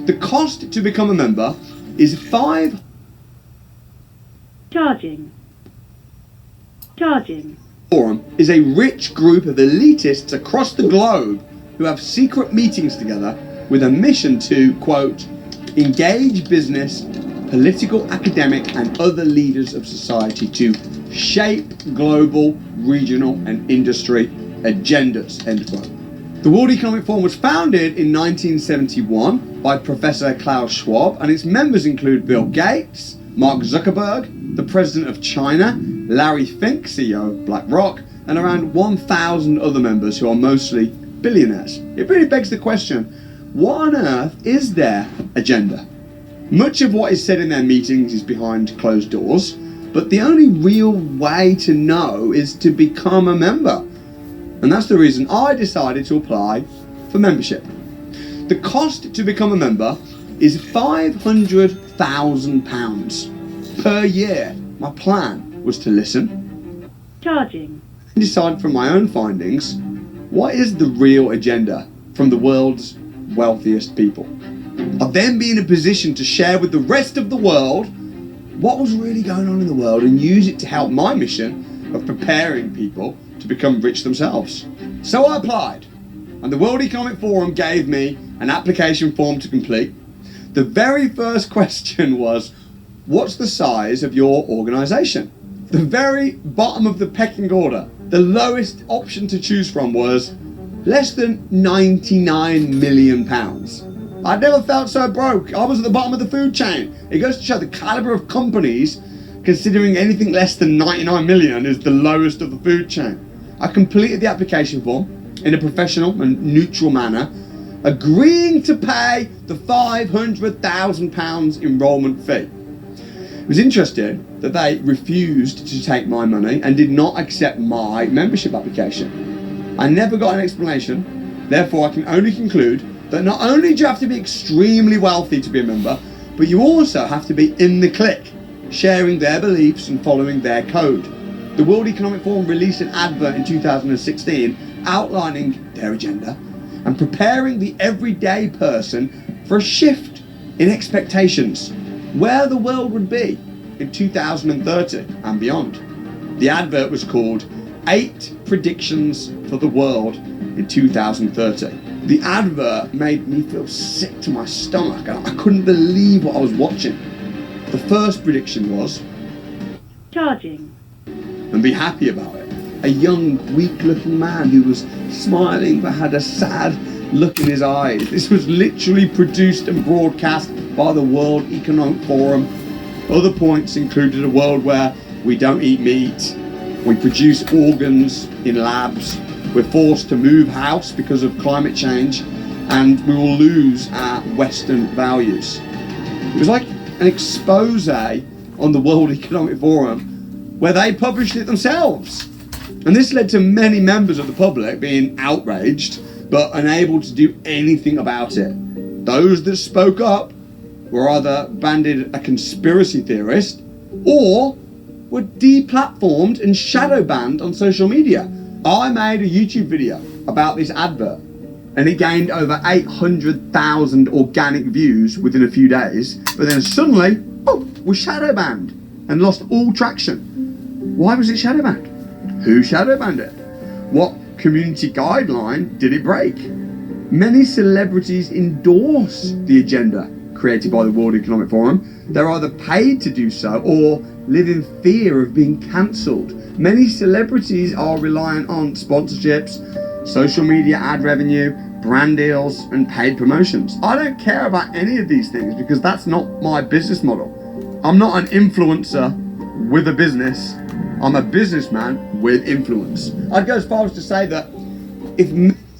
The cost to become a member is Charging. Forum is a rich group of elitists across the globe who have secret meetings together with a mission to, quote, engage business, political, academic and other leaders of society to shape global, regional and industry agendas, end quote. The World Economic Forum was founded in 1971 by Professor Klaus Schwab, and its members include Bill Gates, Mark Zuckerberg, the President of China, Larry Fink, CEO of BlackRock, and around 1,000 other members who are mostly billionaires. It really begs the question, what on earth is their agenda? Much of what is said in their meetings is behind closed doors, but the only real way to know is to become a member. And that's the reason I decided to apply for membership. The cost to become a member is £500,000 per year. My plan was to listen, Charging. and decide from my own findings what is the real agenda from the world's wealthiest people. I'll then be in a position to share with the rest of the world what was really going on in the world and use it to help my mission of preparing people to become rich themselves. So I applied, and the World Economic Forum gave me an application form to complete. The very first question was, what's the size of your organisation? The very bottom of the pecking order, the lowest option to choose from was less than £99 million. I'd never felt so broke. I was at the bottom of the food chain. It goes to show the calibre of companies, considering anything less than 99 million is the lowest of the food chain. I completed the application form in a professional and neutral manner, agreeing to pay the £500,000 enrolment fee. It was interesting that they refused to take my money and did not accept my membership application. I never got an explanation, therefore I can only conclude that not only do you have to be extremely wealthy to be a member, but you also have to be in the clique, sharing their beliefs and following their code. The World Economic Forum released an advert in 2016 outlining their agenda and preparing the everyday person for a shift in expectations, where the world would be in 2030 and beyond. The advert was called 8 Predictions for the World in 2030. The advert made me feel sick to my stomach. I couldn't believe what I was watching. The first prediction was, Charging. and be happy about it. A young, weak-looking man who was smiling but had a sad look in his eyes. This was literally produced and broadcast by the World Economic Forum. Other points included a world where we don't eat meat, we produce organs in labs, we're forced to move house because of climate change, and we will lose our Western values. It was like an expose on the World Economic Forum where they published it themselves. And this led to many members of the public being outraged but unable to do anything about it. Those that spoke up were either branded a conspiracy theorist or were deplatformed and shadow banned on social media. I made a YouTube video about this advert and it gained over 800,000 organic views within a few days, but then suddenly, was shadow banned and lost all traction. Why was it shadow banned? Who shadow banned it? What community guideline did it break? Many celebrities endorse the agenda created by the World Economic Forum. They're either paid to do so or live in fear of being cancelled. Many celebrities are reliant on sponsorships, social media ad revenue, brand deals and paid promotions. I don't care about any of these things because that's not my business model. I'm not an influencer with a business. I'm a businessman with influence. I'd go as far as to say that if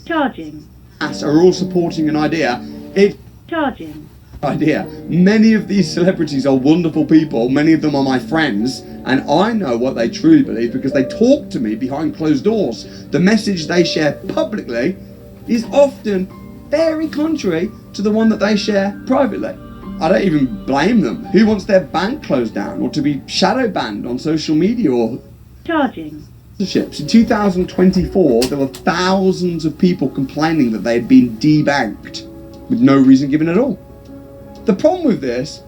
Charging. mass are all supporting an idea, many of these celebrities are wonderful people, many of them are my friends, and I know what they truly believe because they talk to me behind closed doors. The message they share publicly is often very contrary to the one that they share privately. I don't even blame them. Who wants their bank closed down or to be shadow banned on social media or Charging. sponsorships? In 2024, there were thousands of people complaining that they had been debanked with no reason given at all. The problem with this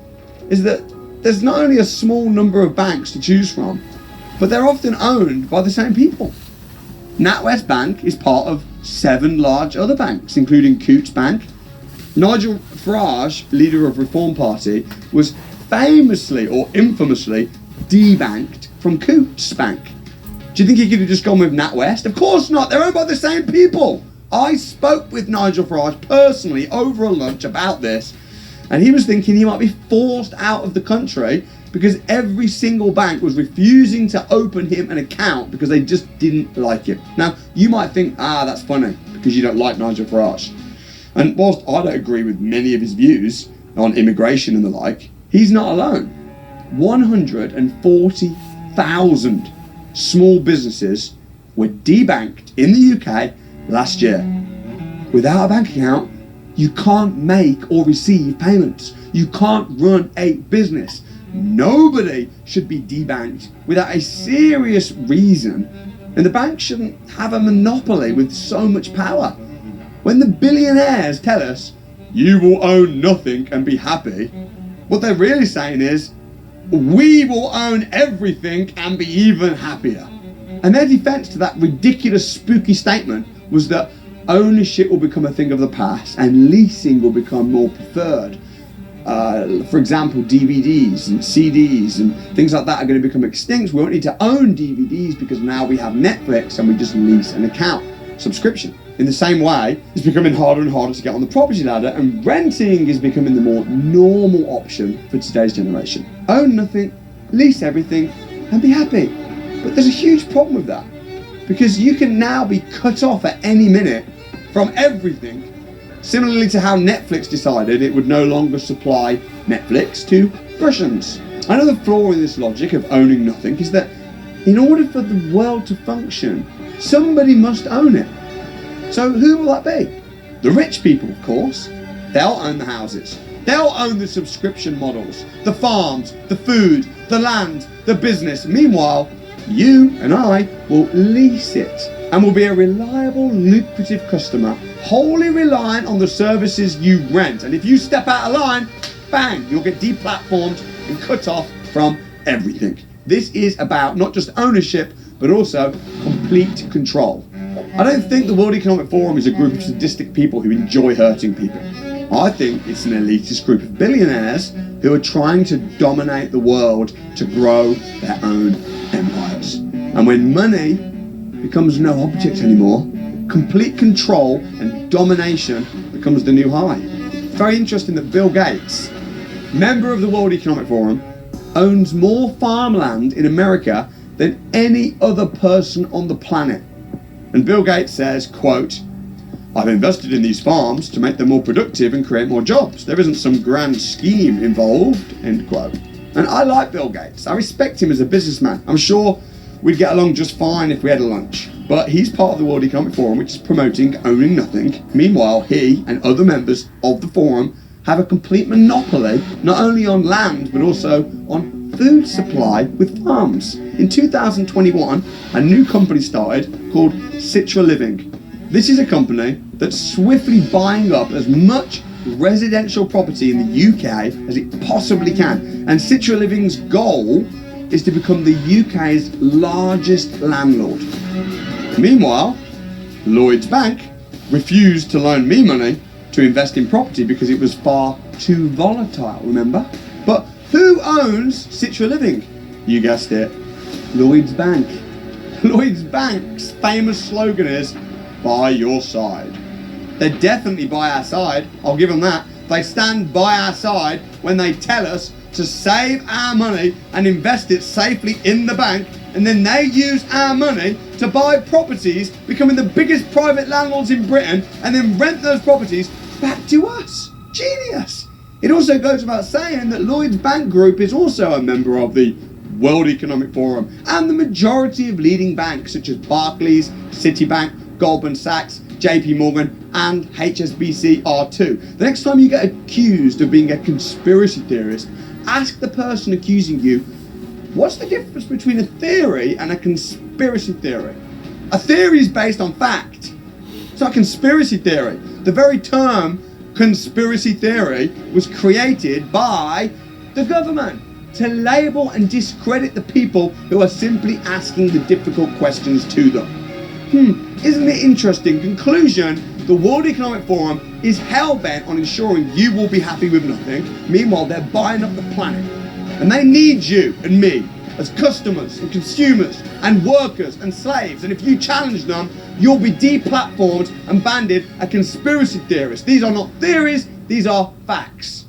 is that there's not only a small number of banks to choose from, but they're often owned by the same people. NatWest Bank is part of 7 large other banks, including Coutts Bank. Nigel Farage, leader of Reform Party, was famously or infamously debanked from Coutts Bank. Do you think he could have just gone with NatWest? Of course not, they're owned by the same people. I spoke with Nigel Farage personally over a lunch about this, and he was thinking he might be forced out of the country because every single bank was refusing to open him an account because they just didn't like him. Now, you might think, that's funny because you don't like Nigel Farage. And whilst I don't agree with many of his views on immigration and the like, he's not alone. 140,000 small businesses were debanked in the UK last year. Without a bank account, you can't make or receive payments. You can't run a business. Nobody should be debanked without a serious reason, and the bank shouldn't have a monopoly with so much power. When the billionaires tell us, you will own nothing and be happy, what they're really saying is, we will own everything and be even happier. And their defense to that ridiculous, spooky statement was that ownership will become a thing of the past and leasing will become more preferred. For example, DVDs and CDs and things like that are going to become extinct. We won't need to own DVDs because now we have Netflix and we just lease an account subscription. In the same way, it's becoming harder and harder to get on the property ladder, and renting is becoming the more normal option for today's generation. Own nothing, lease everything, and be happy. But there's a huge problem with that, because you can now be cut off at any minute from everything. Similarly to how Netflix decided it would no longer supply Netflix to Russians. Another flaw in this logic of owning nothing is that in order for the world to function, somebody must own it. So who will that be? The rich people, of course. They'll own the houses. They'll own the subscription models, the farms, the food, the land, the business. Meanwhile, you and I will lease it and will be a reliable, lucrative customer, wholly reliant on the services you rent. And if you step out of line, bang, you'll get deplatformed and cut off from everything. This is about not just ownership, but also complete control. I don't think the World Economic Forum is a group of sadistic people who enjoy hurting people. I think it's an elitist group of billionaires who are trying to dominate the world to grow their own empires. And when money becomes no object anymore, complete control and domination becomes the new high. It's very interesting that Bill Gates, member of the World Economic Forum, owns more farmland in America than any other person on the planet. And Bill Gates says, quote, I've invested in these farms to make them more productive and create more jobs. There isn't some grand scheme involved, end quote. And I like Bill Gates. I respect him as a businessman. I'm sure we'd get along just fine if we had a lunch. But he's part of the World Economic Forum, which is promoting owning nothing. Meanwhile, he and other members of the forum have a complete monopoly, not only on land, but also on food supply with farms. In 2021, a new company started called Citra Living. This is a company that's swiftly buying up as much residential property in the UK as it possibly can. And Citra Living's goal is to become the UK's largest landlord. Meanwhile, Lloyds Bank refused to loan me money to invest in property because it was far too volatile, remember? But who owns Citra Living? You guessed it, Lloyds Bank. Lloyds Bank's famous slogan is, by your side. They're definitely by our side, I'll give them that. They stand by our side when they tell us to save our money and invest it safely in the bank, and then they use our money to buy properties, becoming the biggest private landlords in Britain, and then rent those properties back to us. Genius! It also goes without saying that Lloyds Bank Group is also a member of the World Economic Forum, and the majority of leading banks such as Barclays, Citibank, Goldman Sachs, JP Morgan and HSBC are too. The next time you get accused of being a conspiracy theorist, ask the person accusing you, what's the difference between a theory and a conspiracy theory? A theory is based on fact. It's not a conspiracy theory. The very term conspiracy theory was created by the government to label and discredit the people who are simply asking the difficult questions to them. Isn't it interesting? Conclusion, the World Economic Forum is hell-bent on ensuring you will be happy with nothing. Meanwhile, they're buying up the planet. And they need you and me as customers and consumers and workers and slaves. And if you challenge them, you'll be deplatformed and banded a conspiracy theorist. These are not theories, these are facts.